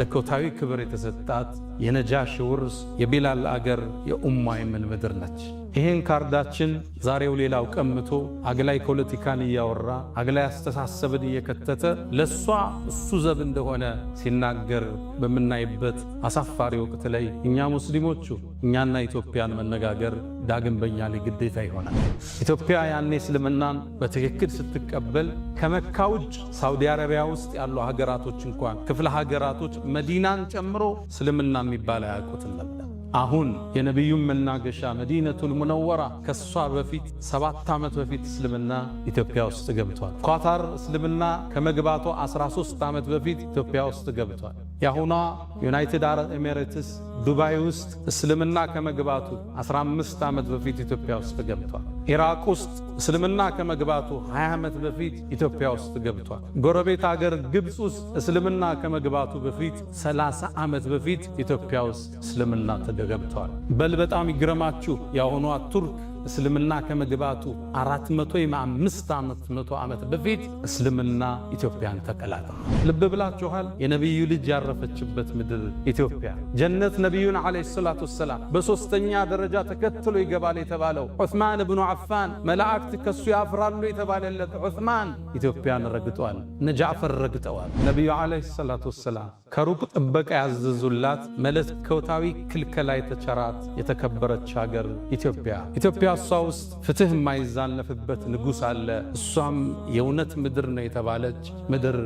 መለኮታዊ ክብር የተሰጣት የነጃሽ ውርስ የቢላል አገር የኡማ የመን ምድር ነች። ይህን ካርዳችን ዛሬው ሌላው ቀምቶ አግላይ ፖለቲካን እያወራ አግላይ አስተሳሰብን እየከተተ ለሷ እሱ ዘብ እንደሆነ ሲናገር በምናይበት አሳፋሪ ወቅት ላይ እኛ ሙስሊሞቹ እኛና ኢትዮጵያን መነጋገር ዳግም በእኛ ላይ ግዴታ ይሆናል። ኢትዮጵያ ያኔ እስልምናን በትክክል ስትቀበል ከመካ ውጭ ሳውዲ አረቢያ ውስጥ ያሉ ሀገራቶች እንኳን ክፍለ ሀገራቶች መዲናን ጨምሮ እስልምና የሚባል አያውቁትም ነበር። አሁን የነቢዩን መናገሻ መዲነቱል ሙነወራ ከሷ በፊት 7 ዓመት በፊት እስልምና ኢትዮጵያ ውስጥ ገብቷል። ኳታር እስልምና ከመግባቷ 13 ዓመት በፊት ኢትዮጵያ ውስጥ ገብቷል። ያሁኗ ዩናይትድ አረብ ኤሚሬትስ ዱባይ ውስጥ እስልምና ከመግባቱ 15 ዓመት በፊት ኢትዮጵያ ውስጥ ገብቷል። ኢራቅ ውስጥ እስልምና ከመግባቱ 20 ዓመት በፊት ኢትዮጵያ ውስጥ ገብቷል። ጎረቤት ሀገር ግብፅ ውስጥ እስልምና ከመግባቱ በፊት 30 ዓመት በፊት ኢትዮጵያ ውስጥ እስልምና ተገብቷል። በል በጣም ይግረማችሁ ያሁኗ ቱርክ እስልምና ከመግባቱ 405 ዓመት በፊት እስልምና ኢትዮጵያን ተቀላቀለ። ልብ ብላችኋል? የነቢዩ ልጅ ያረፈችበት ምድር ኢትዮጵያ ጀነት ነቢዩን ዓለይሂ ሰላቱ ወሰላም በሶስተኛ ደረጃ ተከትሎ ይገባል የተባለው ዑስማን ብኑ አፋን መላእክት ከሱ ያፍራሉ የተባለለት ዑስማን ኢትዮጵያን ረግጧል። እነ ጃዕፈር ረግጠዋል። ነቢዩ ዓለይሂ ሰላቱ ወሰላም ከሩቅ ጥበቃ ያዘዙላት መለኮታዊ ክልከላ የተቸራት የተከበረች ሀገር ኢትዮጵያ። እሷ ውስጥ ፍትህ የማይዛነፍበት ንጉሥ አለ። እሷም የእውነት ምድር ነው የተባለች ምድር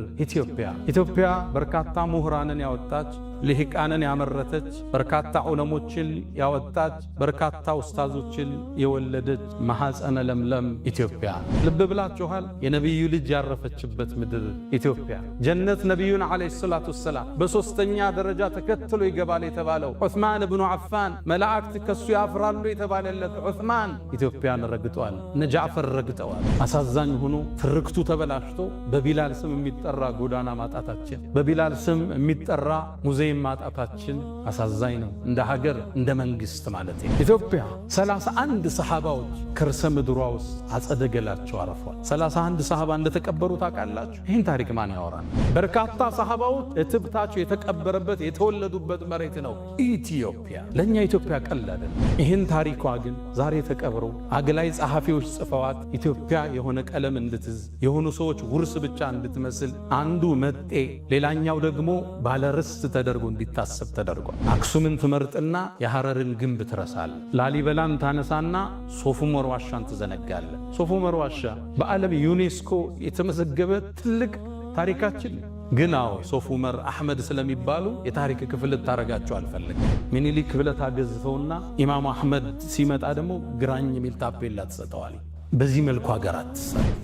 ኢትዮጵያ በርካታ ምሁራንን ያወጣች ልሂቃንን ያመረተች በርካታ ዑለሞችን ያወጣች በርካታ ኡስታዞችን የወለደች ማሐፀነ ለምለም ኢትዮጵያ። ልብ ብላችኋል? የነቢዩ ልጅ ያረፈችበት ምድር ኢትዮጵያ ጀነት ነቢዩን ዓለይሂ ሰላቱ ወሰላም በሶስተኛ ደረጃ ተከትሎ ይገባል የተባለው ዑስማን ብኑ አፋን መላእክት ከሱ ያፍራሉ የተባለለት ዑስማን ኢትዮጵያን ረግጧል። እነ ጃዕፈር ረግጠዋል። አሳዛኝ ሆኖ ትርክቱ ተበላሽቶ በቢላል ስም የሚጠራ ጎዳና ማጣታችን፣ በቢላል ስም የሚጠራ ሙዚየም ማጣታችን አሳዛኝ ነው። እንደ ሀገር እንደ መንግስት ማለት ነው። ኢትዮጵያ 31 ሰሃባዎች ከርሰ ምድሯ ውስጥ አጸደ ገላቸው አረፏል። 31 ሰሃባ እንደተቀበሩ ታውቃላችሁ? ይህን ታሪክ ማን ያወራል? በርካታ ሰሃባዎች እትብታቸው የተቀበረበት የተወለዱበት መሬት ነው ኢትዮጵያ። ለእኛ ኢትዮጵያ ቀላል። ይህን ታሪኳ ግን ዛሬ ተቀብሮ አግላይ ጸሐፊዎች ጽፈዋት ኢትዮጵያ የሆነ ቀለም እንድትዝ የሆኑ ሰዎች ውርስ ብቻ እንድትመስል አንዱ መጤ ሌላኛው ደግሞ ባለርስት ተደርጎ እንዲታሰብ ተደርጓል። አክሱምን ትመርጥና የሐረርን ግንብ ትረሳል። ላሊበላን ታነሳና ሶፍ ዑመር ዋሻን ትዘነጋለ። ሶፍ ዑመር ዋሻ በዓለም ዩኔስኮ የተመዘገበ ትልቅ ታሪካችን ግን ሶፍ ዑመር አሕመድ ስለሚባሉ የታሪክ ክፍል ታረጋቸው አልፈልግም። ሚኒሊክ ብለህ ታገዝፈውና ኢማም አሕመድ ሲመጣ ደግሞ ግራኝ የሚል ታፔላ ትሰጠዋል። በዚህ መልኩ ሀገራት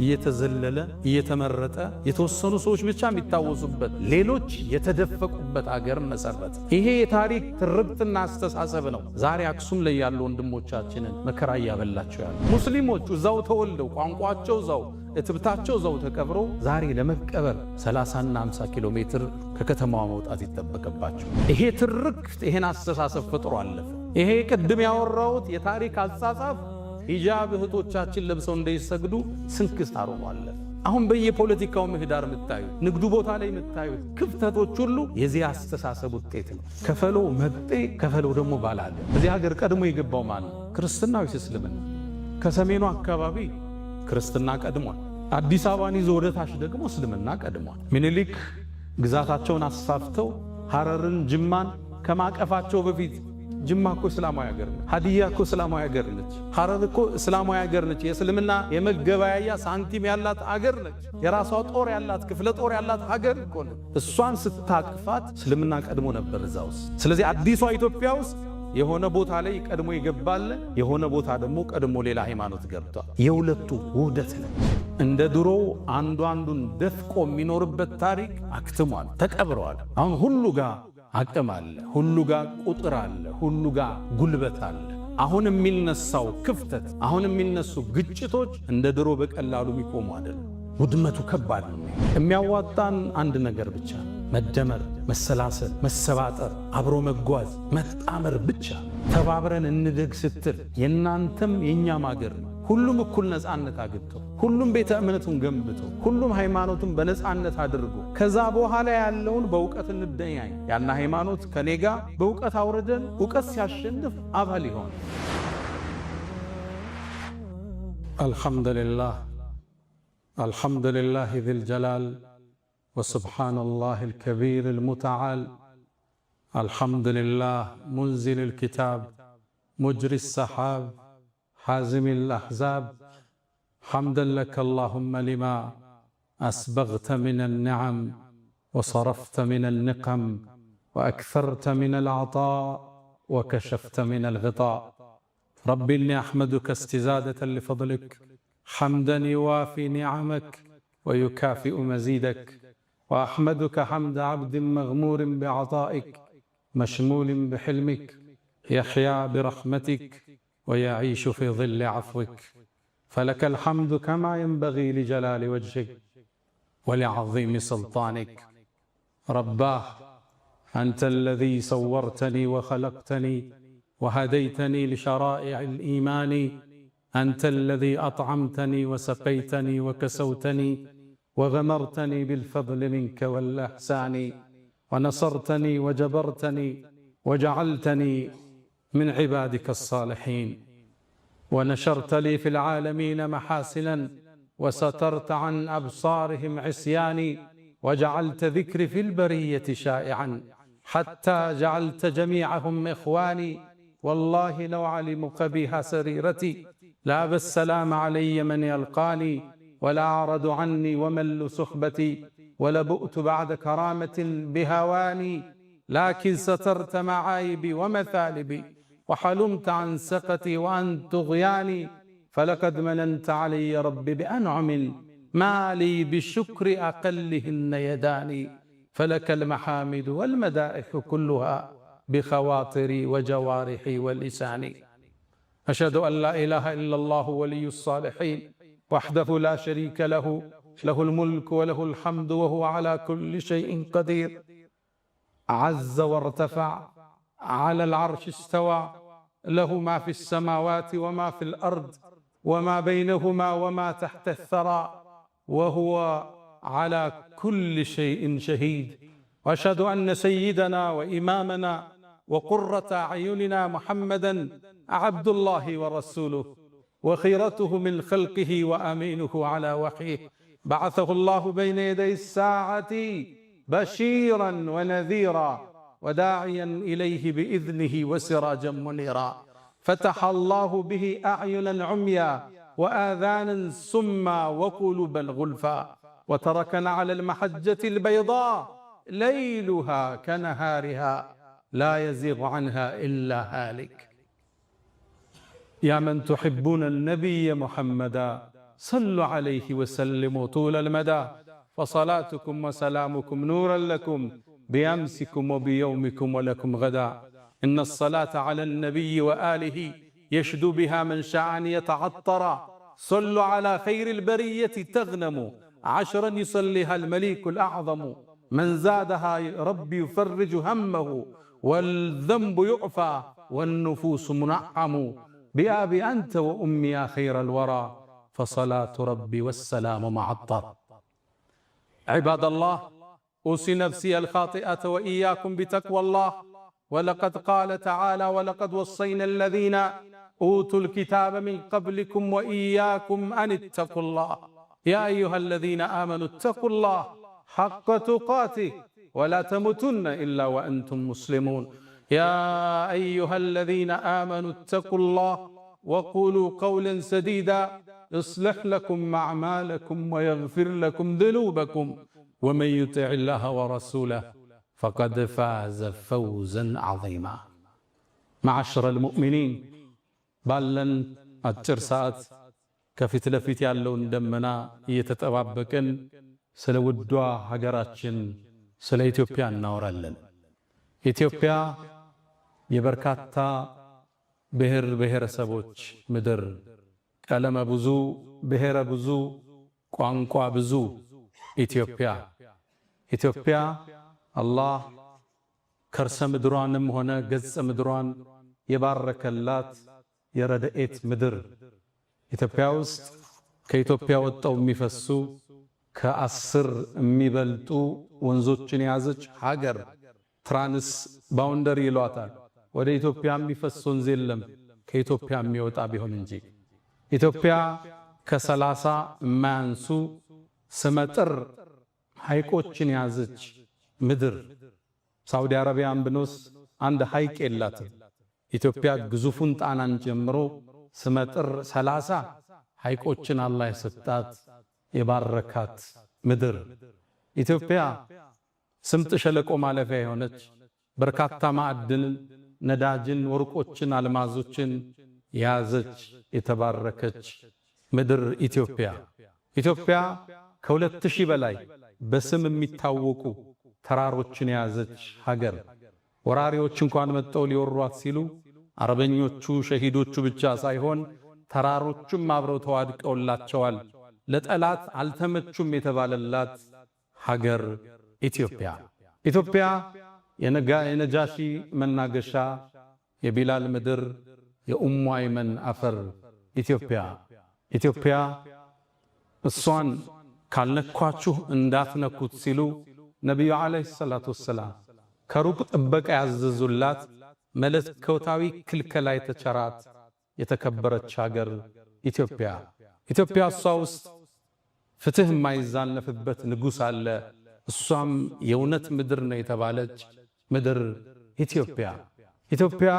እየተዘለለ እየተመረጠ የተወሰኑ ሰዎች ብቻ የሚታወሱበት ሌሎች የተደፈቁበት ሀገር መሰረት። ይሄ የታሪክ ትርክትና አስተሳሰብ ነው ዛሬ አክሱም ላይ ያሉ ወንድሞቻችንን መከራ እያበላቸው ያሉ። ሙስሊሞቹ እዛው ተወልደው ቋንቋቸው እዛው እትብታቸው እዛው ተቀብረው ዛሬ ለመቀበር 30 እና 50 ኪሎ ሜትር ከከተማዋ መውጣት ይጠበቅባቸው። ይሄ ትርክት ይሄን አስተሳሰብ ፈጥሮ አለፈ። ይሄ ቅድም ያወራሁት የታሪክ አጻጻፍ ሂጃብ እህቶቻችን ለብሰው እንዳይሰግዱ ስንክሳር ሆኗል። አሁን በየፖለቲካው ምህዳር የምታዩት ንግዱ ቦታ ላይ የምታዩት ክፍተቶች ሁሉ የዚህ አስተሳሰብ ውጤት ነው። ከፈሎ መጤ ከፈሎ ደግሞ ባላለ። እዚህ ሀገር ቀድሞ የገባው ማን ነው? ክርስትና ወይስ እስልምና? ከሰሜኑ አካባቢ ክርስትና ቀድሟል። አዲስ አበባን ይዞ ወደ ታች ደግሞ እስልምና ቀድሟል። ሚኒሊክ ግዛታቸውን አስፋፍተው ሐረርን ጅማን ከማቀፋቸው በፊት ጅማ እኮ እስላማዊ ሀገር ነች። ሀዲያ እኮ እስላማዊ ሀገር ነች። ሐረር እኮ እስላማዊ ሀገር ነች። የእስልምና የመገበያያ ሳንቲም ያላት ሀገር ነች። የራሷ ጦር ያላት ክፍለ ጦር ያላት ሀገር እኮ ነች። እሷን ስታቅፋት እስልምና ቀድሞ ነበር እዛ ውስጥ። ስለዚህ አዲሷ ኢትዮጵያ ውስጥ የሆነ ቦታ ላይ ቀድሞ ይገባል፣ የሆነ ቦታ ደግሞ ቀድሞ ሌላ ሃይማኖት ገብቷል። የሁለቱ ውህደት ነው። እንደ ድሮው አንዱ አንዱን ደፍቆ የሚኖርበት ታሪክ አክትሟል፣ ተቀብረዋል። አሁን ሁሉ ጋር አቅም አለ፣ ሁሉ ጋር ቁጥር አለ፣ ሁሉ ጋር ጉልበት አለ። አሁን የሚነሳው ክፍተት፣ አሁን የሚነሱ ግጭቶች እንደ ድሮ በቀላሉ የሚቆሙ አይደለም። ውድመቱ ከባድ ነው። የሚያዋጣን አንድ ነገር ብቻ፣ መደመር፣ መሰላሰል፣ መሰባጠር፣ አብሮ መጓዝ፣ መጣመር ብቻ። ተባብረን እንደግ ስትል የእናንተም የእኛም አገር ነው። ሁሉም እኩል ነፃነት አግኝቶ ሁሉም ቤተ እምነቱን ገንብቶ ሁሉም ሃይማኖቱን በነፃነት አድርጎ ከዛ በኋላ ያለውን በእውቀት እንደኛኝ ያና ሃይማኖት ከኔጋ በእውቀት አውርደን እውቀት ሲያሸንፍ አባል ይሆን። አልሐምዱሊላህ ዚል ጀላል ወሱብሓነላህ አልከቢር አልሙተዓል አልሐምዱሊላህ ሙንዚል አልኪታብ مجري السحاب حازم الأحزاب حمدا لك اللهم لما أسبغت من النعم وصرفت من النقم وأكثرت من العطاء وكشفت من الغطاء. رب إني أحمدك استزادة لفضلك حمدا يوافي نعمك ويكافئ مزيدك، وأحمدك حمد عبد مغمور بعطائك مشمول بحلمك يحيا برحمتك ويعيش في ظل عفوك. فلك الحمد كما ينبغي لجلال وجهك ولعظيم سلطانك. رباه أنت الذي صورتني وخلقتني وهديتني لشرائع الإيمان، أنت الذي أطعمتني وسقيتني وكسوتني وغمرتني بالفضل منك والإحسان، ونصرتني وجبرتني وجعلتني من عبادك الصالحين، ونشرت لي في العالمين محاسنا وسترت عن أبصارهم عصياني، وجعلت ذكري في البرية شائعا حتى جعلت جميعهم إخواني. والله لو علموا قبيح سريرتي لأبى السلام علي من يلقاني، ولا أعرض عني ومل صحبتي ولبؤت بعد كرامة بهواني، لكن سترت معايبي ومثالبي وحلمت عن سقتي وعن طغياني. فلقد مننت علي رب بأنعم ما لي بالشكر أقلهن يداني، فلك المحامد والمدائح كلها بخواطري وجوارحي ولساني. أشهد أن لا إله إلا الله ولي الصالحين وحده لا شريك له، له الملك وله الحمد وهو على كل شيء قدير. عز وارتفع على العرش استوى، له ما في السماوات وما في الأرض وما بينهما وما تحت الثرى، وهو على كل شيء شهيد. وأشهد أن سيدنا وإمامنا وقرة أعيننا محمدا عبد الله ورسوله وخيرته من خلقه وأمينه على وحيه، بعثه الله بين يدي الساعة بشيرا ونذيرا وداعيا إليه بإذنه وسراجا منيرا، فتح الله به أعينا عميا وآذانا سما وقلوبا غلفا، وتركنا على المحجة البيضاء ليلها كنهارها لا يزيغ عنها إلا هالك. يا من تحبون النبي محمدا صلوا عليه وسلموا طول المدى، فصلاتكم وسلامكم نورا لكم بأمسكم وبيومكم ولكم غدا. إن الصلاة على النبي وآله يشدو بها من شاء أن يتعطر، صلوا على خير البرية تغنموا 10 يصليها المليك الأعظم، من زادها ربي يفرج همه والذنب يعفى والنفوس منعم، بأبي أنت وأمي يا خير الورى، فصلاة ربي والسلام معطر. عباد الله، أوصي نفسي الخاطئة وإياكم بتقوى الله، ولقد قال تعالى: ولقد وصينا الذين أوتوا الكتاب من قبلكم وإياكم أن اتقوا الله، يا أيها الذين آمنوا اتقوا الله حق تقاته ولا تموتن إلا وأنتم مسلمون. يا أيها الذين آمنوا اتقوا الله وقولوا قولا سديدا يصلح لكم أعمالكم ويغفر لكم ذنوبكم، ومن يطع الله ورسوله فقد فاز فوزا عظيما. معشر المؤمنين، ባለን አጭር ሰዓት ከፊት ለፊት ያለውን ደመና እየተጠባበቅን ስለ ውዷ ሀገራችን ስለ ኢትዮጵያ እናወራለን። ኢትዮጵያ የበርካታ ብሔር ብሔረሰቦች ምድር፣ ቀለመ ብዙ፣ ብሔረ ብዙ፣ ቋንቋ ብዙ ኢትዮጵያ አላህ ከርሰ ምድሯንም ሆነ ገጸ ምድሯን የባረከላት የረድኤት ምድር፣ ኢትዮጵያ ውስጥ ከኢትዮጵያ ወጣው የሚፈሱ ከ10 የሚበልጡ ወንዞችን የያዘች ሀገር ትራንስ ባውንደሪ ይሏታል። ወደ ኢትዮጵያ የሚፈስ ወንዝ የለም ከኢትዮጵያ የሚወጣ ቢሆን እንጂ። ኢትዮጵያ ከ30 የማያንሱ ስመጥር ሐይቆችን የያዘች ምድር። ሳውዲ አረቢያን ብንወስ አንድ ሐይቅ የላትም። ኢትዮጵያ ግዙፉን ጣናን ጀምሮ ስመጥር 30 ሐይቆችን አላህ የሰጣት የባረካት ምድር። ኢትዮጵያ ስምጥ ሸለቆ ማለፊያ የሆነች በርካታ ማዕድንን፣ ነዳጅን፣ ወርቆችን፣ አልማዞችን የያዘች የተባረከች ምድር ኢትዮጵያ። ኢትዮጵያ ከ2000 በላይ በስም የሚታወቁ ተራሮችን የያዘች ሀገር። ወራሪዎች እንኳን መጥተው ሊወሯት ሲሉ አረበኞቹ ሸሂዶቹ ብቻ ሳይሆን ተራሮቹም አብረው ተዋድቀውላቸዋል። ለጠላት አልተመቹም የተባለላት ሀገር ኢትዮጵያ። ኢትዮጵያ የነጃሺ መናገሻ፣ የቢላል ምድር፣ የኡሙ አይመን አፈር ኢትዮጵያ። ኢትዮጵያ እሷን ካልነኳችሁ እንዳትነኩት ሲሉ ነቢዩ ዓለይሂ ሰላቱ ወሰላም ከሩቅ ጥበቃ ያዘዙላት መለኮታዊ ክልከላ የተቸራት የተከበረች ሀገር ኢትዮጵያ። ኢትዮጵያ እሷ ውስጥ ፍትህ የማይዛነፍበት ንጉሥ አለ። እሷም የእውነት ምድር ነው የተባለች ምድር ኢትዮጵያ። ኢትዮጵያ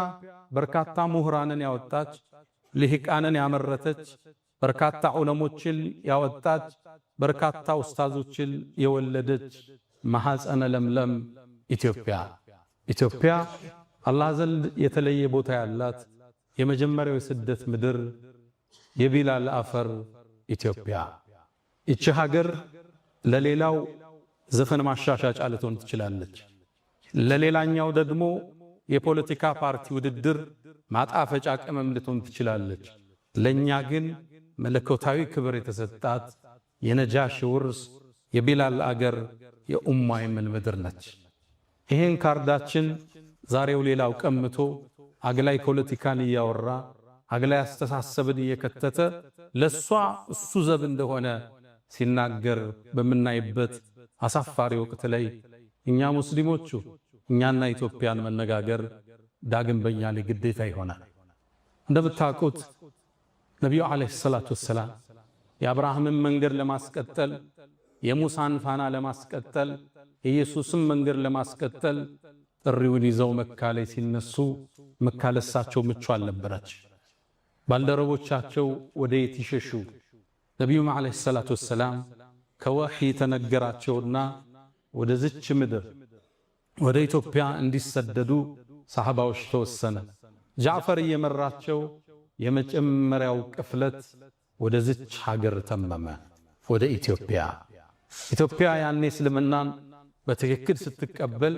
በርካታ ምሁራንን ያወጣች፣ ልሂቃንን ያመረተች፣ በርካታ ዑለሞችን ያወጣች፣ በርካታ ኡስታዞችን የወለደች ማኅፀነ ለምለም ኢትዮጵያ። ኢትዮጵያ አላህ ዘንድ የተለየ ቦታ ያላት የመጀመሪያው የስደት ምድር የቢላል አፈር ኢትዮጵያ። ይቺ ሀገር ለሌላው ዘፈን ማሻሻጫ ልትሆን ትችላለች፣ ለሌላኛው ደግሞ የፖለቲካ ፓርቲ ውድድር ማጣፈጫ ቅመም ልትሆን ትችላለች። ለኛ ግን መለኮታዊ ክብር የተሰጣት የነጃሺ ውርስ የቢላል አገር የኡሙ አይመን ምድር ነች። ይሄን ካርዳችን ዛሬው ሌላው ቀምቶ አግላይ ፖለቲካን እያወራ አግላይ አስተሳሰብን እየከተተ ለሷ እሱ ዘብ እንደሆነ ሲናገር በምናይበት አሳፋሪ ወቅት ላይ እኛ ሙስሊሞቹ እኛና ኢትዮጵያን መነጋገር ዳግም በእኛ ላይ ግዴታ ይሆናል። እንደምታውቁት ነቢዩ ዓለይሂ ሰላቱ ወሰላም የአብርሃምን መንገድ ለማስቀጠል፣ የሙሳን ፋና ለማስቀጠል፣ የኢየሱስን መንገድ ለማስቀጠል ጥሪውን ይዘው መካ ላይ ሲነሱ መካ ለሳቸው ምቹ አልነበረች። ባልደረቦቻቸው ወደ የት ይሸሹ? ነቢዩም ዓለይሂ ሰላቱ ወሰላም ከወሕይ ተነገራቸውና ወደ ዝች ምድር ወደ ኢትዮጵያ እንዲሰደዱ ሰሃባዎች ተወሰነ። ጃዕፈር እየመራቸው የመጀመሪያው ቅፍለት ወደ ዝች ሀገር ተመመ፣ ወደ ኢትዮጵያ። ኢትዮጵያ ያኔ እስልምናን በትክክል ስትቀበል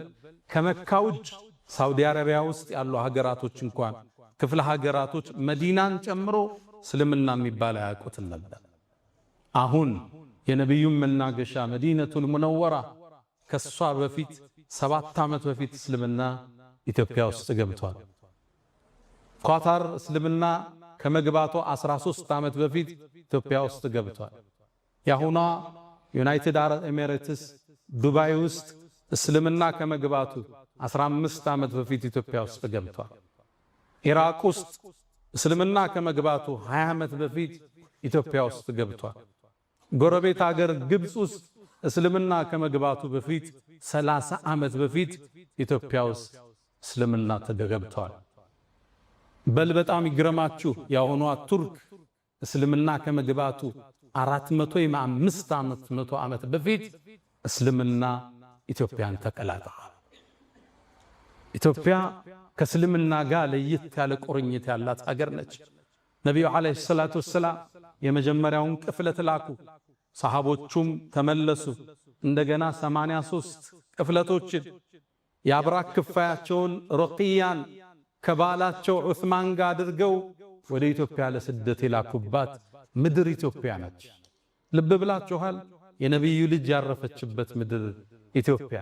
ከመካ ውጭ ሳውዲ አረቢያ ውስጥ ያሉ ሀገራቶች እንኳን ክፍለ ሀገራቶች መዲናን ጨምሮ እስልምና የሚባል አያውቁትም ነበር። አሁን የነቢዩን መናገሻ መዲነቱል ሙነወራ ከሷ በፊት 7 ዓመት በፊት እስልምና ኢትዮጵያ ውስጥ ገብቷል። ኳታር እስልምና ከመግባቱ 13 ዓመት በፊት ኢትዮጵያ ውስጥ ገብቷል። ያሁኗ ዩናይትድ አረብ ኤሚሬትስ ዱባይ ውስጥ እስልምና ከመግባቱ 15 ዓመት በፊት ኢትዮጵያ ውስጥ ገብቷል። ኢራቅ ውስጥ እስልምና ከመግባቱ 20 ዓመት በፊት ኢትዮጵያ ውስጥ ገብቷል። ጎረቤት ሀገር ግብፅ ውስጥ እስልምና ከመግባቱ በፊት 30 ዓመት በፊት ኢትዮጵያ ውስጥ እስልምና ተገብቷል። በል በጣም ይግረማችሁ ያሁኗ ቱርክ እስልምና ከመግባቱ 400 ዓመት በፊት እስልምና ኢትዮጵያን ተቀላቅሏል። ኢትዮጵያ ከእስልምና ጋር ለየት ያለ ቁርኝት ያላት ሀገር ነች። ነቢዩ ዓለይሂ ሰላቱ ወሰላም የመጀመሪያውን ቅፍለት ላኩ። ሰሃቦቹም ተመለሱ። እንደገና 83 ቅፍለቶችን የአብራክ ክፋያቸውን ሩቅያን ከባላቸው ዑስማን ጋር አድርገው ወደ ኢትዮጵያ ለስደት የላኩባት ምድር ኢትዮጵያ ነች። ልብ ብላችኋል? የነቢዩ ልጅ ያረፈችበት ምድር ኢትዮጵያ።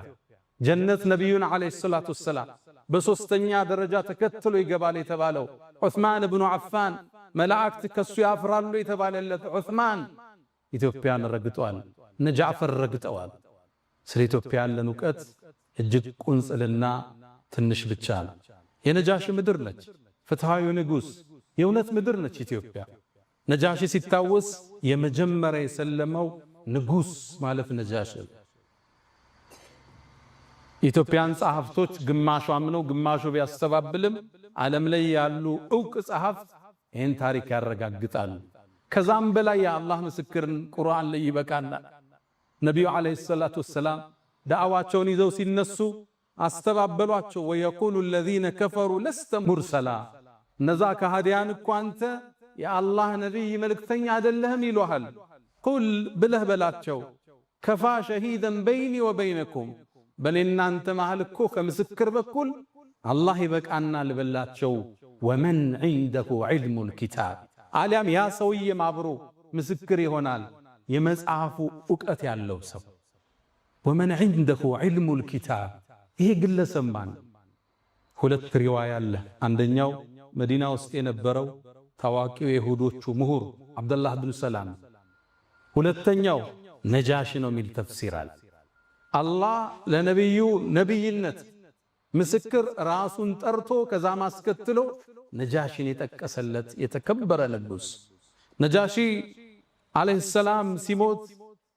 ጀነት ነቢዩን ዓለይሂ ሰላቱ ወሰላም በሶስተኛ ደረጃ ተከትሎ ይገባል የተባለው ዑስማን ብኑ አፋን መላእክት ከሱ ያፍራሉ የተባለለት ዑስማን ኢትዮጵያን ረግጧል። እነ ጃዕፈር ረግጠዋል። ስለ ኢትዮጵያ ያለን ዕውቀት እጅግ ቁንጽልና ትንሽ ብቻ ነው። የነጃሺ ምድር ነች፣ ፍትሃዊ ንጉስ የእውነት ምድር ነች ኢትዮጵያ። ነጃሺ ሲታወስ የመጀመሪያ የሰለመው ንጉስ ማለት ነጃሺ። ኢትዮጵያን ጸሐፍቶች ግማሹ አምነው ግማሹ ቢያስተባብልም ዓለም ላይ ያሉ ዕውቅ ጸሐፍት ይህን ታሪክ ያረጋግጣሉ። ከዛም በላይ የአላህ ምስክርን ቁርአን ላይ ይበቃናል። ነቢዩ ዓለይሂ ሰላቱ ወሰላም ዳዕዋቸውን ይዘው ሲነሱ አስተባበሏቸው። ወየቁሉ الذين كفروا لست مرسلا እነዛ ከሃዲያን እኮ አንተ የአላህ ነቢይ መልእክተኛ አይደለህም ይሉሃል። ቁል ብለህ በላቸው ከፋ ሸሂደን በይኒ ወበይነኩም በኔና አንተ መሃል እኮ ከምስክር በኩል አላህ ይበቃናል በላቸው። ወመን ዒንደሁ ዒልሙል ኪታብ አሊያም ያ ሰውዬም አብሮ ምስክር ይሆናል የመጽሐፉ ዕውቀት ያለው ሰው። ወመን ዒንደሁ ዒልሙል ኪታብ ይሄ ግለሰብ ማን? ሁለት ሪዋያ አለ። አንደኛው መዲና ውስጥ የነበረው ታዋቂው የይሁዶቹ ምሁር አብደላህ ብን ሰላም፣ ሁለተኛው ነጃሺ ነው የሚል ተፍሲር አለ። አላህ ለነቢዩ ነቢይነት ምስክር ራሱን ጠርቶ ከዛ ማስከትሎ ነጃሺን የጠቀሰለት የተከበረ ንጉስ። ነጃሺ ዓለይሂ ሰላም ሲሞት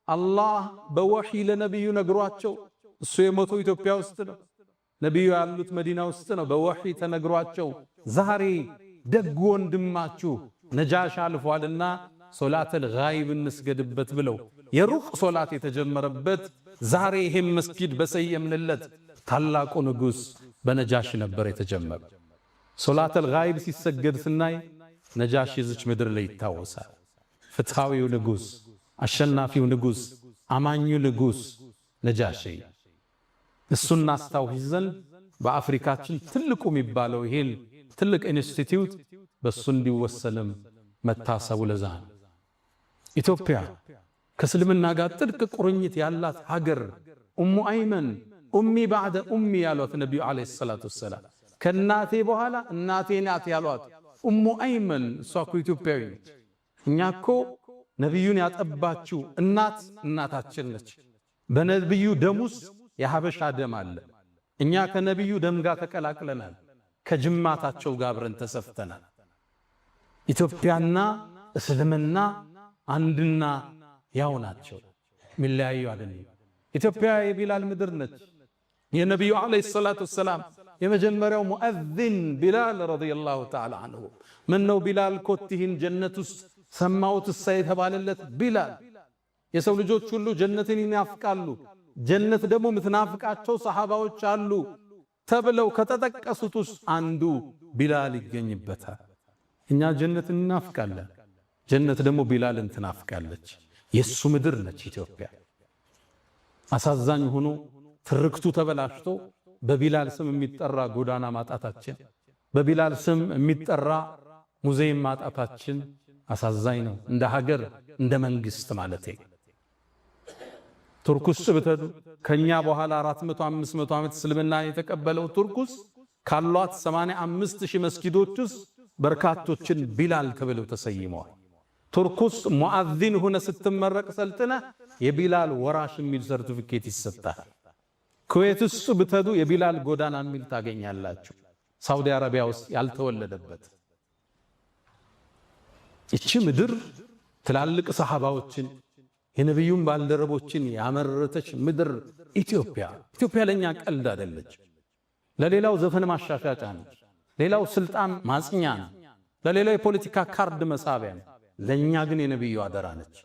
አላህ በወሕይ ለነቢዩ ነግሯቸው፣ እሱ የሞተው ኢትዮጵያ ውስጥ ነው፣ ነቢዩ ያሉት መዲና ውስጥ ነው። በወሕይ ተነግሯቸው ዛሬ ደግ ወንድማችሁ ነጃሺ አልፏልና ሶላተል ጋይብ እንስገድበት ብለው የሩቅ ሶላት የተጀመረበት ዛሬ ይህም መስጊድ በሰየምንለት ታላቁ ንጉስ በነጃሺ ነበር የተጀመረ። ሶላተል ጋይብ ሲሰገድ ስናይ ነጃሺ ዝች ምድር ላይ ይታወሳል። ፍትሃዊው ንጉስ፣ አሸናፊው ንጉስ፣ አማኙ ንጉስ ነጃሺ። እሱን እናስታውስ ዘንድ በአፍሪካችን ትልቁ የሚባለው ይሄን ትልቅ ኢንስቲትዩት በሱ እንዲወሰንም መታሰቡ ለዛ ነው። ኢትዮጵያ ከእስልምና ጋር ጥልቅ ቁርኝት ያላት ሀገር ኡሙ አይመን ኡሚ ባዕደ ኡሚ ያሏት ነቢዩ ዓለይሂ ሰላቱ ወሰላም ከእናቴ በኋላ እናቴ ናት ያሏት ኡሙ አይመን እሷ እኮ ኢትዮጵያዊ ነች። እኛ እኮ ነቢዩን ያጠባችው እናት እናታችን ነች። በነቢዩ ደም ውስጥ የሀበሻ ደም አለ። እኛ ከነቢዩ ደም ጋር ተቀላቅለናል። ከጅማታቸው ጋር አብረን ተሰፍተናል። ኢትዮጵያና እስልምና አንድና ያው ናቸው፣ ሚለያዩ አይደለም። ኢትዮጵያ የቢላል ምድር ነች። የነቢዩ ዓለይሂ ሰላቱ ወሰላም የመጀመሪያው ሙአዚን ቢላል ረዲየላሁ ተዓላ አንሁ። ምን ነው ቢላል ኮቲህን ጀነት ውስጥ ሰማሁት እሳ የተባለለት ቢላል። የሰው ልጆች ሁሉ ጀነትን ይናፍቃሉ፣ ጀነት ደግሞ ምትናፍቃቸው ሰሃባዎች አሉ ተብለው ከተጠቀሱት ውስጥ አንዱ ቢላል ይገኝበታል። እኛ ጀነትን እናፍቃለን፣ ጀነት ደግሞ ቢላልን ትናፍቃለች። የሱ ምድር ነች ኢትዮጵያ። አሳዛኝ ሆኖ ትርክቱ ተበላሽቶ በቢላል ስም የሚጠራ ጎዳና ማጣታችን፣ በቢላል ስም የሚጠራ ሙዚየም ማጣታችን አሳዛኝ ነው። እንደ ሀገር እንደ መንግስት ማለት ቱርክ ውስጥ ብትሄዱ ከኛ በኋላ 400 500 ዓመት እስልምና የተቀበለው ቱርክ ውስጥ ካሏት 85,000 መስጊዶች ውስጥ በርካቶችን ቢላል ተብለው ተሰይመዋል። ቱርክ ውስጥ ሙአዚን ሆነ ስትመረቅ ሰልጥነ የቢላል ወራሽ የሚል ሰርቲፊኬት ይሰጣል። ኩዌት ውስጥ ብትሄዱ የቢላል ጎዳና የሚል ታገኛላችሁ። ሳውዲ አረቢያ ውስጥ ያልተወለደበት እቺ ምድር ትላልቅ ሰሃባዎችን የነቢዩን ባልደረቦችን ያመረተች ምድር ኢትዮጵያ። ኢትዮጵያ ለኛ ቀልድ አይደለች። ለሌላው ዘፈን ማሻሻጫ ነች፣ ሌላው ስልጣን ማጽኛ ነው፣ ለሌላው የፖለቲካ ካርድ መሳቢያ ነው። ለኛ ግን የነቢዩ አደራ ነች።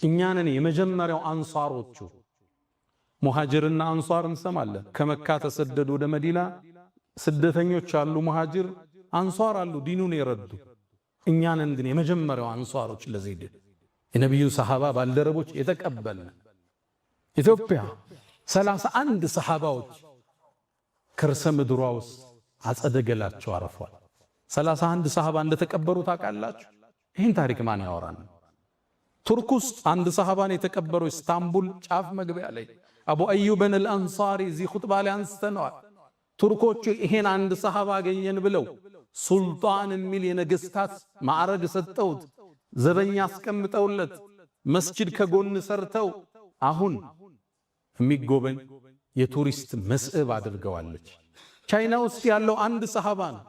እኛንን የመጀመሪያው አንሷሮቹ ሙሃጅርና አንሷር እንሰማለን። ከመካ ተሰደዱ ወደ መዲና ስደተኞች አሉ፣ ሙሃጅር አንሷር አሉ፣ ዲኑን የረዱ። እኛንን ግን የመጀመሪያው አንሷሮች ለዚህ የነቢዩ ሰሃባ ባልደረቦች የተቀበልን። ኢትዮጵያ 31 ሰሃባዎች ከርሰ ምድሯ ውስጥ አጸደገላቸው አረፏል። 31 ሰሃባ እንደተቀበሩ ታውቃላችሁ? ይህን ታሪክ ማን ያወራን? ቱርክ ውስጥ አንድ ሰሃባን የተቀበሩ ኢስታንቡል ጫፍ መግቢያ ላይ አቡ አዩብን አልአንሳሪ እዚህ ኹጥባ ላይ አንስተነዋል። ቱርኮቹ ይሄን አንድ ሰሃባ አገኘን ብለው ሱልጣን የሚል የነገስታት ማዕረግ ሰጠውት፣ ዘበኛ አስቀምጠውለት፣ መስጂድ ከጎን ሰርተው አሁን የሚጎበኝ የቱሪስት መስህብ አድርገዋለች። ቻይና ውስጥ ያለው አንድ ሰሃባ ነው።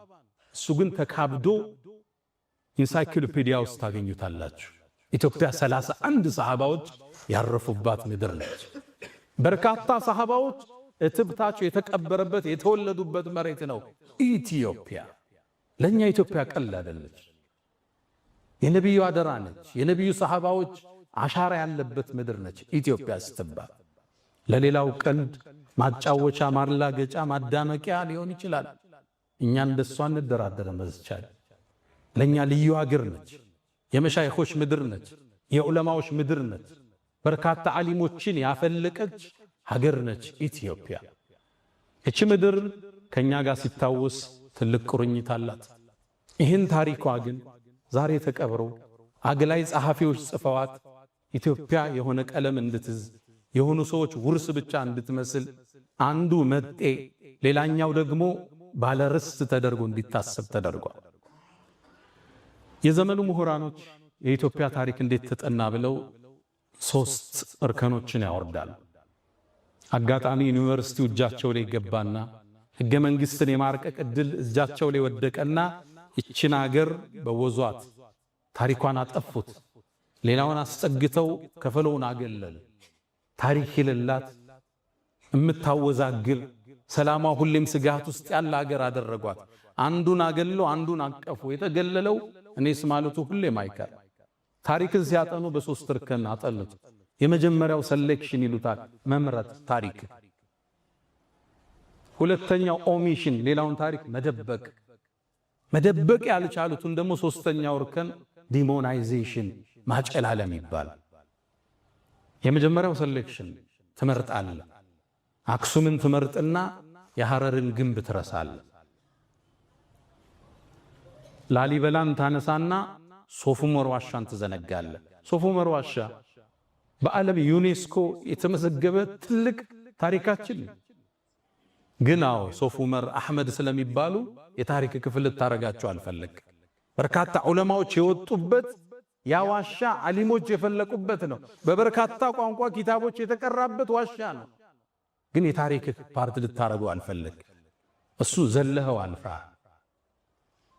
እሱ ግን ተካብዶ ኢንሳይክሎፒዲያ ውስጥ ታገኙታላችሁ። ኢትዮጵያ 31 ሰሃባዎች ያረፉባት ምድር ነች። በርካታ ሰሃባዎች እትብታቸው የተቀበረበት የተወለዱበት መሬት ነው ኢትዮጵያ። ለኛ ኢትዮጵያ ቀላል አይደለች። የነብዩ አደራ ነች። የነብዩ ሰሃባዎች አሻራ ያለበት ምድር ነች ኢትዮጵያ ስትባል። ለሌላው ቀልድ ማጫወቻ፣ ማላገጫ፣ ማዳመቂያ ሊሆን ይችላል። እኛ እንደሷ እንደራደረ መዝቻል። ለኛ ልዩ ሀገር ነች። የመሻይኾች ምድር ነች። የዑለማዎች ምድር ነች። በርካታ ዓሊሞችን ያፈለቀች ሀገር ነች ኢትዮጵያ። እቺ ምድር ከኛ ጋር ሲታወስ ትልቅ ቁርኝት አላት። ይህን ታሪኳ ግን ዛሬ ተቀብሮ አግላይ ጸሐፊዎች ጽፈዋት ኢትዮጵያ የሆነ ቀለም እንድትዝ የሆኑ ሰዎች ውርስ ብቻ እንድትመስል አንዱ መጤ ሌላኛው ደግሞ ባለርስት ተደርጎ እንዲታሰብ ተደርጓል። የዘመኑ ምሁራኖች የኢትዮጵያ ታሪክ እንዴት ተጠና ብለው 3 እርከኖችን ያወርዳሉ። አጋጣሚ ዩኒቨርሲቲው እጃቸው ላይ ገባና ሕገ መንግሥትን የማርቀቅ ዕድል እጃቸው ላይ ወደቀና ይችን አገር በወዟት ታሪኳን አጠፉት። ሌላውን አስጠግተው ከፈለውን አገለሉ። ታሪክ የሌላት እምታወዛግል ሰላሟ ሁሌም ስጋት ውስጥ ያለ አገር አደረጓት። አንዱን አገለው አንዱን አቀፉ። የተገለለው እኔስ ማለቱ ሁሌም አይቀር። ታሪክን ሲያጠኑ በ3 እርከን አጠኑት። የመጀመሪያው ሴሌክሽን ይሉታል፣ መምረጥ ታሪክ። ሁለተኛው ኦሚሽን፣ ሌላውን ታሪክ መደበቅ። መደበቅ ያልቻሉትን ደግሞ 3ኛው እርከን ዲሞናይዜሽን፣ ማጨላለም ይባላል። የመጀመሪያው ሴሌክሽን ትመርጣለህ። አክሱምን ትመርጥና የሐረርን ግንብ ትረሳለህ። ላሊበላን ታነሳና ሶፉመር ዋሻን ትዘነጋለህ። ሶፉመር ዋሻ በዓለም ዩኔስኮ የተመዘገበ ትልቅ ታሪካችን ግን ሶፉመር አህመድ ስለሚባሉ የታሪክ ክፍል ልታረጋቸው አልፈለግ። በርካታ ዑለማዎች የወጡበት ያ ዋሻ ዓሊሞች የፈለቁበት ነው። በበርካታ ቋንቋ ኪታቦች የተቀራበት ዋሻ ነው። ግን የታሪክ ፓርት ልታረገው አልፈለግ። እሱ ዘለኸው አልፋ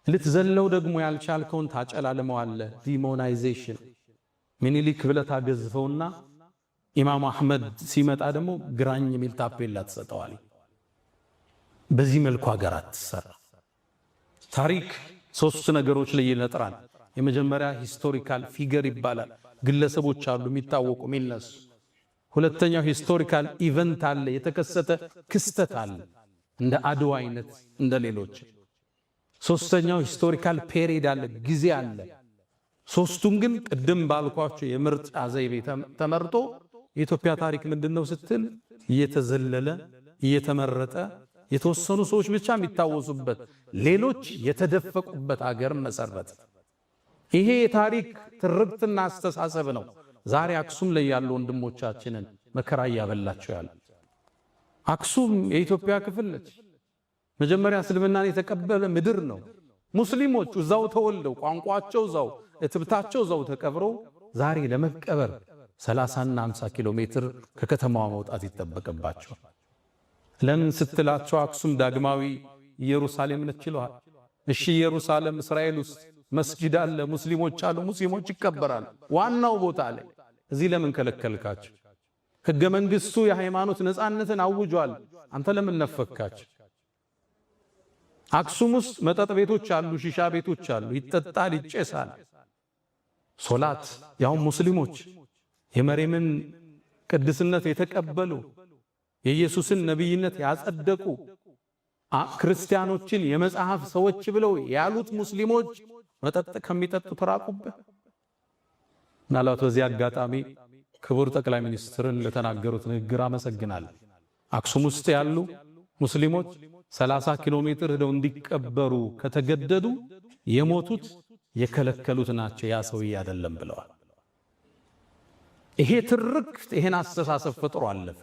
ልትዘለው ደግሞ ያልቻልከውን ታጨላለመዋለህ። ዲሞናይዜሽን ሚኒሊክ ብለህ ታገዝፈውና ኢማም አህመድ ሲመጣ ደግሞ ግራኝ የሚል ታፔላ ትሰጠዋል። በዚህ መልኩ ሀገር አትሰራ። ታሪክ 3 ነገሮች ላይ ይነጥራል። የመጀመሪያ ሂስቶሪካል ፊገር ይባላል። ግለሰቦች አሉ የሚታወቁ የሚነሱ። ሁለተኛው ሂስቶሪካል ኢቨንት አለ፣ የተከሰተ ክስተት አለ እንደ አድዋ አይነት እንደ ሌሎች። ሶስተኛው ሂስቶሪካል ፔሪድ አለ፣ ጊዜ አለ። ሶስቱም ግን ቅድም ባልኳቸው የምርጫ ዘይቤ ተመርጦ የኢትዮጵያ ታሪክ ምንድነው ስትል እየተዘለለ እየተመረጠ የተወሰኑ ሰዎች ብቻ የሚታወሱበት ሌሎች የተደፈቁበት ሀገር መሰረት። ይሄ የታሪክ ትርክትና አስተሳሰብ ነው ዛሬ አክሱም ላይ ያሉ ወንድሞቻችንን መከራ እያበላቸው ያለ። አክሱም የኢትዮጵያ ክፍል ነች። መጀመሪያ እስልምናን የተቀበለ ምድር ነው። ሙስሊሞቹ እዛው ተወልደው ቋንቋቸው እዛው እትብታቸው እዛው ተቀብረው ዛሬ ለመቀበር 30 እና 50 ኪሎ ሜትር ከከተማዋ መውጣት ይጠበቅባቸው። ለምን ስትላቸው አክሱም ዳግማዊ ኢየሩሳሌም ነች ይለዋል። እሺ ኢየሩሳሌም እስራኤል ውስጥ መስጂድ አለ፣ ሙስሊሞች አሉ፣ ሙስሊሞች ይከበራሉ ዋናው ቦታ ላይ። እዚህ ለምን ከለከልካቸው? ሕገ መንግሥቱ የሃይማኖት ነፃነትን አውጇል። አንተ ለምን ነፈካቸው? አክሱም ውስጥ መጠጥ ቤቶች አሉ፣ ሺሻ ቤቶች አሉ፣ ይጠጣል፣ ይጨሳል። ሶላት ያው ሙስሊሞች የመሬምን ቅድስነት የተቀበሉ የኢየሱስን ነብይነት ያጸደቁ ክርስቲያኖችን የመጽሐፍ ሰዎች ብለው ያሉት ሙስሊሞች መጠጥ ከሚጠጡ ተራቁበት። ምናልባት በዚህ አጋጣሚ ክቡር ጠቅላይ ሚኒስትርን ለተናገሩት ንግግር አመሰግናለሁ። አክሱም ውስጥ ያሉ ሙስሊሞች 30 ኪሎ ሜትር ሄደው እንዲቀበሩ ከተገደዱ የሞቱት የከለከሉት ናቸው፣ ያ ሰውዬ አይደለም ብለዋል። ይሄ ትርክት ይሄን አስተሳሰብ ፈጥሮ አለፈ።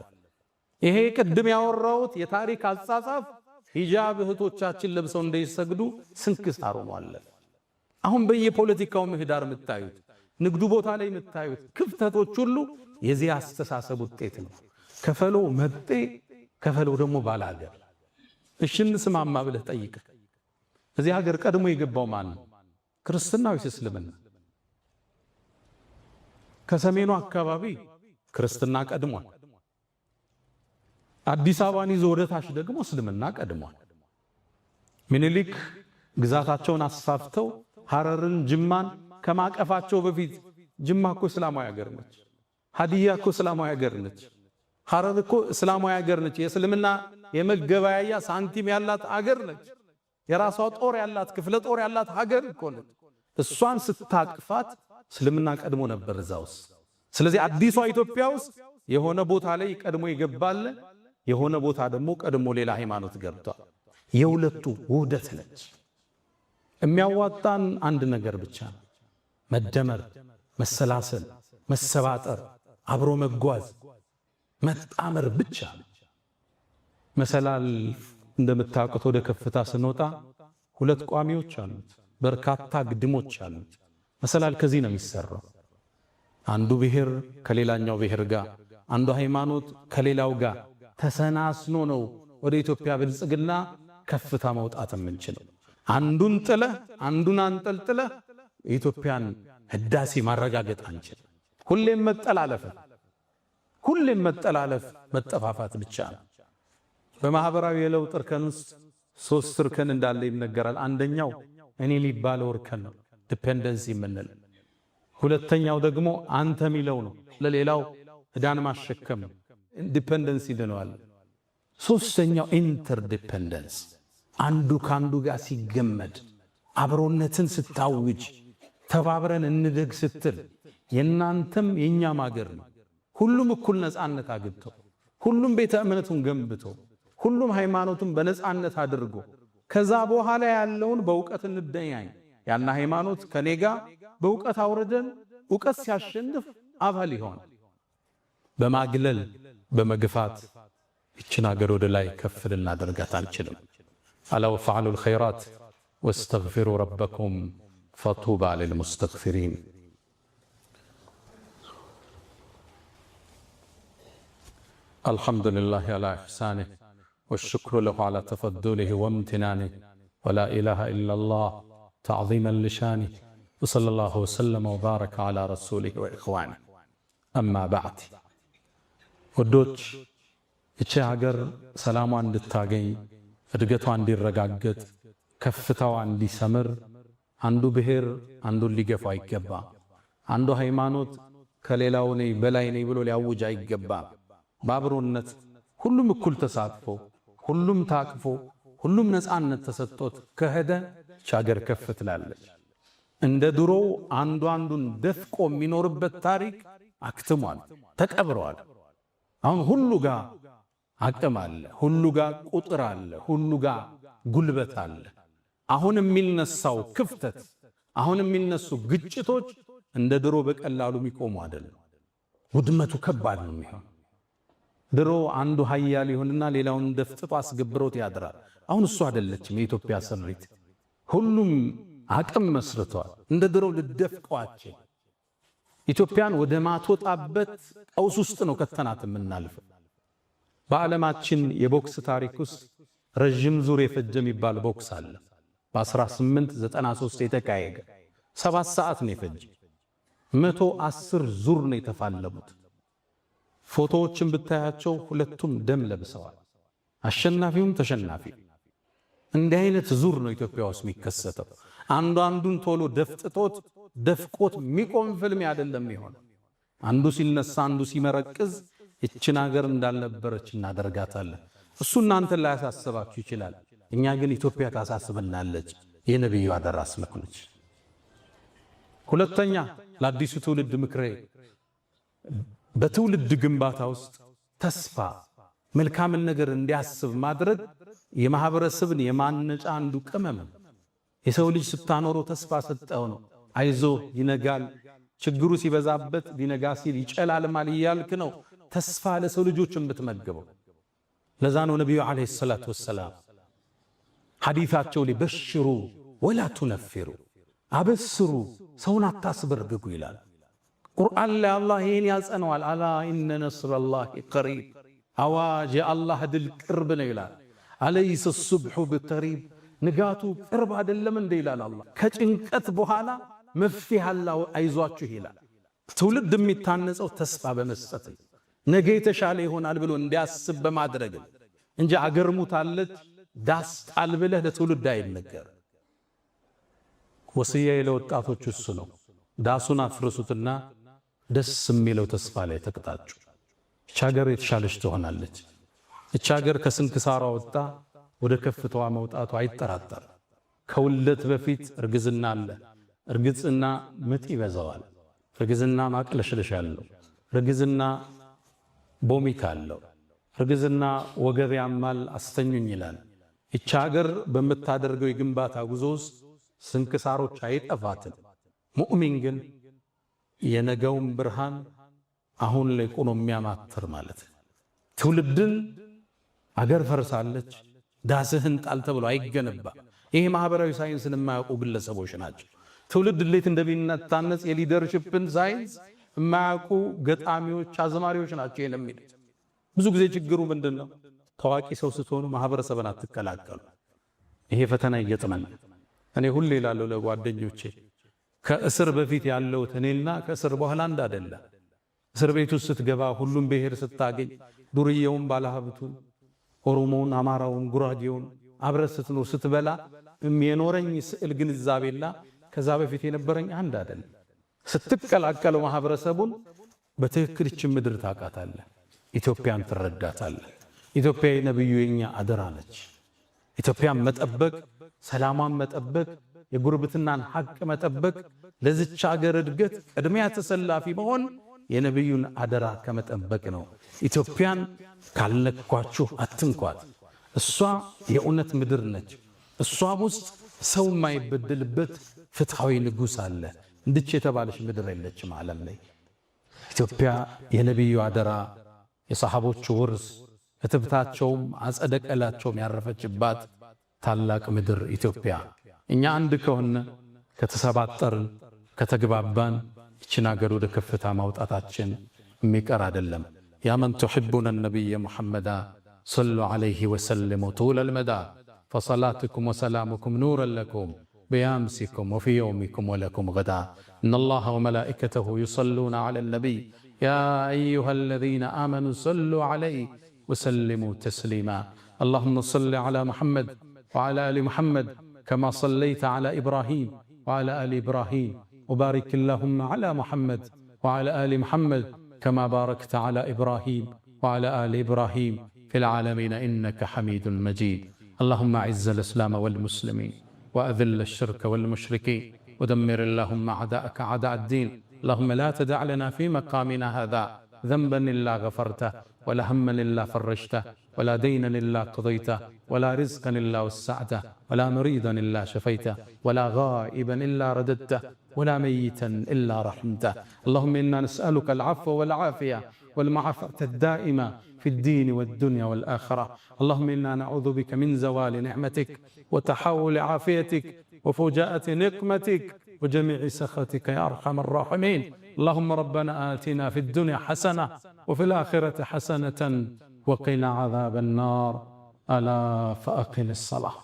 ይሄ ቅድም ያወራሁት የታሪክ አጻጻፍ ሂጃብ እህቶቻችን ለብሰው እንዳይሰግዱ ስንክሳር ሆኗል። አሁን በየፖለቲካው ምህዳር የምታዩት ንግዱ ቦታ ላይ የምታዩት ክፍተቶች ሁሉ የዚህ አስተሳሰብ ውጤት ነው። ከፈሎ መጤ ከፈሎ ደግሞ ባላገር። እሺ እንስማማ ብለህ ጠይቅ። እዚህ ሀገር ቀድሞ የገባው ማን ነው? ክርስትና ወይስ እስልምና? ከሰሜኑ አካባቢ ክርስትና ቀድሟል። አዲስ አበባን ይዞ ወደ ታች ደግሞ እስልምና ቀድሟል። ምኒልክ ግዛታቸውን አስፋፍተው ሐረርን፣ ጅማን ከማቀፋቸው በፊት ጅማ እኮ እስላማዊ ሀገር ነች። ሀዲያ እኮ እስላማዊ ሀገር ነች። ሐረር እኮ እስላማዊ ሀገር ነች። የእስልምና የመገበያያ ሳንቲም ያላት ሀገር ነች። የራሷ ጦር ያላት ክፍለ ጦር ያላት ሀገር እኮ ነች። እሷን ስታቅፋት እስልምና ቀድሞ ነበር እዛ ውስጥ። ስለዚህ አዲሷ ኢትዮጵያ ውስጥ የሆነ ቦታ ላይ ቀድሞ ይገባል፣ የሆነ ቦታ ደግሞ ቀድሞ ሌላ ሃይማኖት ገብቷል። የሁለቱ ውህደት ነች። የሚያዋጣን አንድ ነገር ብቻ ነው፣ መደመር፣ መሰላሰል፣ መሰባጠር፣ አብሮ መጓዝ፣ መጣመር ብቻ። መሰላል እንደምታውቁት ወደ ከፍታ ስንወጣ ሁለት ቋሚዎች አሉት፣ በርካታ ግድሞች አሉት። መሰላል ከዚህ ነው የሚሰራው። አንዱ ብሔር ከሌላኛው ብሔር ጋር፣ አንዱ ሃይማኖት ከሌላው ጋር ተሰናስኖ ነው ወደ ኢትዮጵያ ብልጽግና ከፍታ መውጣት የምንችለው። አንዱን ጥለህ አንዱን አንጠልጥለህ የኢትዮጵያን ህዳሴ ማረጋገጥ አንችል። ሁሌም መጠላለፍ መጠፋፋት ብቻ ነው። በማህበራዊ የለውጥ እርከን ውስጥ 3 እርከን እንዳለ ይነገራል። አንደኛው እኔ ሊባለው እርከን ነው፣ ዲፔንደንሲ የምንለው። ሁለተኛው ደግሞ አንተ የሚለው ነው፣ ለሌላው ዕዳን ማሸከም ነው፣ ዲፔንደንሲ ይለዋል። ሶስተኛው ኢንተርዲፔንደንስ፣ አንዱ ካንዱ ጋር ሲገመድ፣ አብሮነትን ስታውጅ፣ ተባብረን እንደግ ስትል የናንተም የኛም ሀገር ነው። ሁሉም እኩል ነፃነት አግኝቶ፣ ሁሉም ቤተ እምነቱን ገንብቶ፣ ሁሉም ሃይማኖቱን በነፃነት አድርጎ ከዛ በኋላ ያለውን በእውቀት እንደያኝ ያና ሃይማኖት ከኔጋ በእውቀት አውርደን እውቀት ሲያሸንፍ አባል ይሆን። በማግለል በመግፋት ይችን ሀገር ወደ ላይ ከፍ ልናደርጋት አንችልም። አላ ወፈዐሉል ኸይራት ወስተግፊሩ ረበኩም ፈጡባ ሊልሙስተግፊሪን። አልሐምዱሊላሂ አላ ኢሕሳኒህ ወሽክሩ ለሁ አላ ተፈዱሊህ ወምትናኒህ ወላ ኢላሃ ኢለላህ ተዕዚመን ሊሻኒህ ወሰለላሁ ወሰለመ ወባረከ አላ ረሱሊህ ወኢኽዋኒህ። አማ በዕድ ወዶች ይቺ ሀገር ሰላሟ እንድታገኝ እድገቷ እንዲረጋገጥ ከፍታዋ እንዲሰምር አንዱ ብሔር አንዱን ሊገፋ አይገባ። አንዱ ሃይማኖት ከሌላው ነኝ በላይ ነኝ ብሎ ሊያውጅ አይገባ። በአብሮነት ሁሉም እኩል ተሳትፎ፣ ሁሉም ታቅፎ፣ ሁሉም ነፃነት ተሰጥቶት ከሄደ ይቺ ሀገር ከፍ ትላለች። እንደ ድሮ አንዱ አንዱን ደፍቆ የሚኖርበት ታሪክ አክትሟል፣ ተቀብረዋል። አሁን ሁሉ ጋር አቅም አለ፣ ሁሉ ጋር ቁጥር አለ፣ ሁሉ ጋር ጉልበት አለ። አሁን የሚነሳው ክፍተት፣ አሁን የሚነሱ ግጭቶች እንደ ድሮ በቀላሉ የሚቆሙ አይደለም። ውድመቱ ከባድ ነው የሚሆን። ድሮ አንዱ ኃያል ይሆንና ሌላውን ደፍጥጦ አስገብሮት ያድራል። አሁን እሱ አይደለችም የኢትዮጵያ ስሪት። ሁሉም አቅም መስርቷል። እንደ ድሮ ልደፍቀዋቸው ኢትዮጵያን ወደ ማትወጣበት ቀውስ ውስጥ ነው ከተናት የምናልፈው። በዓለማችን የቦክስ ታሪክ ውስጥ ረጅም ዙር የፈጀ የሚባል ቦክስ አለ። በ1893 የተካሄደ 7 ሰዓት ነው የፈጀ። 110 ዙር ነው የተፋለሙት። ፎቶዎችን ብታያቸው ሁለቱም ደም ለብሰዋል፣ አሸናፊውም ተሸናፊ። እንዲህ አይነት ዙር ነው ኢትዮጵያ ውስጥ የሚከሰተው። አንዱ አንዱን ቶሎ ደፍጥጦት ደፍቆት የሚቆም ፍልም አይደለም ይሆናል። አንዱ ሲነሳ አንዱ ሲመረቅዝ ይችን ሀገር እንዳልነበረች እናደርጋታለን። እሱ እናንተን ላይ ያሳስባችሁ ይችላል። እኛ ግን ኢትዮጵያ ታሳስበናለች። የነብዩ አደራ አስመክኖች። ሁለተኛ ለአዲሱ ትውልድ ምክሬ፣ በትውልድ ግንባታ ውስጥ ተስፋ መልካምን ነገር እንዲያስብ ማድረግ የማህበረሰብን የማነጫ አንዱ ቅመም። የሰው ልጅ ስታኖረው ተስፋ ሰጠው ነው። አይዞ ይነጋል፣ ችግሩ ሲበዛበት ሊነጋ ሲል ይጨላልማል እያልክ ነው ተስፋ ለሰው ልጆች የምትመገበው። ለዛ ነው ነብዩ አለይሂ ሰላቱ ወሰላም ሐዲታቸው ላይ በሽሩ ወላ ቱነፊሩ አበስሩ ሰውን አታስበርግጉ ይላል። ቁርአን ላይ አላህ ይሄን ያጸነዋል። አላ ኢነ ነስረላሂ ቀሪብ አዋጅ የአላህ ድል ቅርብ ነው ይላል። አለይሰ ሱብሑ ብቀሪብ ንጋቱ ቅርብ አይደለም እንደ ይላል አላህ። ከጭንቀት በኋላ መፍትሄ አላህ አይዟችሁ ይላል። ትውልድ የሚታነጸው ተስፋ በመስጠት ነገ የተሻለ ይሆናል ብሎ እንዲያስብ በማድረግ እንጂ አገር ሙታለች ዳስ ጣል ብለህ ለትውልድ አይነገር። ወስያዬ ለወጣቶች እሱ ነው። ዳሱን አፍርሱትና ደስ የሚለው ተስፋ ላይ ተቅጣጩ። እቺ ሀገር የተሻለች ትሆናለች። እቺ ሀገር ከስንክሳሯ ወጣ ወደ ከፍታዋ መውጣቱ አይጠራጠር። ከውልደት በፊት እርግዝና አለ። እርግዝና ምጥ ይበዛዋል። እርግዝና ማቅለሽለሽ አለው። እርግዝና ቦሚት አለው። እርግዝና ወገብ ያማል አስተኙኝ ይላል። እቺ ሀገር በምታደርገው የግንባታ ጉዞ ውስጥ ስንክሳሮች አይጠፋትም። ሙእሚን ግን የነገውን ብርሃን አሁን ላይ ቆሞ የሚያማትር ማለት ትውልድን አገር ፈርሳለች ዳስህን ጣል ተብሎ አይገነባ። ይሄ ማህበራዊ ሳይንስን የማያውቁ ግለሰቦች ናቸው። ትውልድ እንዴት እንደሚታነጽ የሊደርሺፕን ሳይንስ የማያውቁ ገጣሚዎች፣ አዝማሪዎች ናቸው የሚሉት። ብዙ ጊዜ ችግሩ ምንድነው? ታዋቂ ሰው ስትሆኑ ማህበረሰብን አትቀላቀሉ። ይሄ ፈተና ይገጥመን። እኔ ሁሌ እላለሁ ለጓደኞቼ ከእስር በፊት ያለው እኔና ከእስር በኋላ አንድ አይደለም። እስር ቤት ውስጥ ስትገባ ሁሉም ብሔር ስታገኝ ዱርዬውን፣ ባለሀብቱን፣ ኦሮሞውን፣ አማራውን፣ ጉራጌውን አብረህ ስትኖር ስትበላ የኖረኝ ስዕል ግንዛቤላ ከዛ በፊት የነበረኝ አንድ አይደለም። ስትቀላቀለው ማህበረሰቡን በትክክል እቺ ምድር ታውቃታለህ፣ ኢትዮጵያን ትረዳታለህ። ኢትዮጵያ የነብዩ የኛ አደራ ነች። ኢትዮጵያን መጠበቅ፣ ሰላሟን መጠበቅ፣ የጉርብትናን ሐቅ መጠበቅ፣ ለዚች ሀገር እድገት ቅድሚያ ተሰላፊ መሆን የነብዩን አደራ ከመጠበቅ ነው። ኢትዮጵያን ካልነኳችሁ አትንኳት። እሷ የእውነት ምድር ነች። እሷም ውስጥ ሰው የማይበደልበት ፍትሃዊ ንጉሥ አለ። እንድች የተባለች ምድር የለችም ዓለም ላይ። ኢትዮጵያ የነብዩ አደራ፣ የሰሃቦቹ ውርስ፣ እትብታቸውም አጸደ ቀላቸውም ያረፈችባት ታላቅ ምድር ኢትዮጵያ። እኛ አንድ ከሆነ ከተሰባጠርን፣ ከተግባባን ይችን ሀገር ወደ ከፍታ ማውጣታችን የሚቀር አይደለም። ያ መን ትሕቡነ ነቢየ ሙሐመዳ ሰሉ ዐለይሂ ወሰልሙ ጡለል መዳ ፈሰላትኩም ወሰላሙኩም ኑረን ለኩም بأمسكم وفي يومكم ولكم غدا إن الله وملائكته يصلون على النبي يا أيها الذين آمنوا صلوا عليه وسلموا تسليما اللهم صل على محمد وعلى آل محمد كما صليت على إبراهيم وعلى آل إبراهيم وبارك اللهم على محمد وعلى آل محمد كما باركت على إبراهيم وعلى آل إبراهيم في العالمين إنك حميد مجيد اللهم أعز الإسلام والمسلمين وأذل الشرك والمشركين ودمر اللهم أعداءك أعداء الدين اللهم لا تدع لنا في مقامنا هذا ذنبا إلا غفرته ولا هما إلا فرجته ولا دينا إلا قضيته ولا رزقا إلا وسعته ولا مريضا إلا شفيته ولا غائبا إلا رددته ولا ميتا إلا رحمته اللهم إنا نسألك العفو والعافية والمعافاة الدائمة في الدين والدنيا والآخرة اللهم إنا نعوذ بك من زوال نعمتك وتحول عافيتك وفجاءة نقمتك وجميع سخطك يا أرحم الراحمين اللهم ربنا آتنا في الدنيا حسنة وفي الآخرة حسنة وقنا عذاب النار ألا فأقم الصلاة.